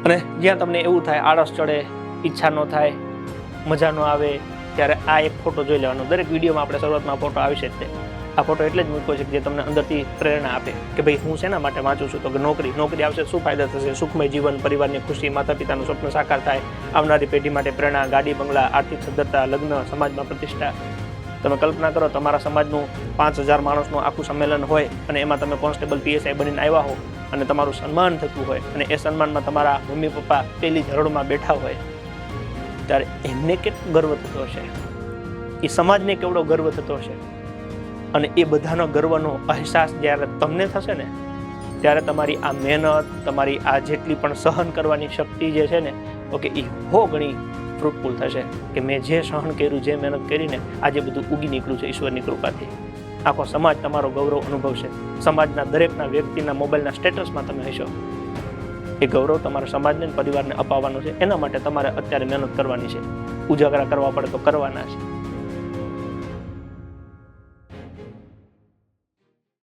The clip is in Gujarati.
અને જ્યાં તમને એવું થાય, આળસ ચડે, ઈચ્છા ન થાય, મજા ન આવે, ત્યારે આ એક ફોટો જોઈ લેવાનો. દરેક વિડીયોમાં આપણે શરૂઆતમાં ફોટો આવશે જ તે. આ ફોટો એટલે જ મૂક્યો છે કે જે તમને અંદરથી પ્રેરણા આપે કે ભાઈ હું શેના માટે વાંચું છું. તો કે નોકરી આવશે, શું ફાયદા થશે, સુખમય જીવન, પરિવારની ખુશી, માતા પિતાનું સ્વપ્ન સાકાર થાય, આવનારી પેઢી માટે પ્રેરણા, ગાડી બંગલા, આર્થિક સદ્ધરતા, લગ્ન, સમાજમાં પ્રતિષ્ઠા. તમે કલ્પના કરો તમારા સમાજનું 5000 માણસનું આખું સંમેલન હોય અને એમાં તમે કોન્સ્ટેબલ PSI બનીને આવ્યા હો અને તમારું સન્માન થતું હોય અને એ સન્માનમાં તમારા મમ્મી પપ્પા પેલી ધરોડમાં બેઠા હોય, ત્યારે એમને કેટલો ગર્વ થતો હશે, એ સમાજને કેવડો ગર્વ થતો હશે. અને એ બધાનો ગર્વનો અહેસાસ જ્યારે તમને થશે ને, ત્યારે તમારી આ મહેનત, તમારી આ જેટલી પણ સહન કરવાની શક્તિ જે છે ને, ઓકે, એ ગણી ફ્રૂટફુલ થશે કે મેં જે સહન કર્યું, જે મહેનત કરીને આજે બધું ઉગી નીકળ્યું છે ઈશ્વરની કૃપાથી. આખો સમાજ તમારો ગૌરવ અનુભવશે. સમાજના દરેકના વ્યક્તિના મોબાઈલના સ્ટેટસમાં તમે હશો. એ ગૌરવ તમારા સમાજને પરિવારને અપાવવાનું છે. એના માટે તમારે અત્યારે મહેનત કરવાની છે. ઉજાગરા કરવા પડે તો કરવાના છે.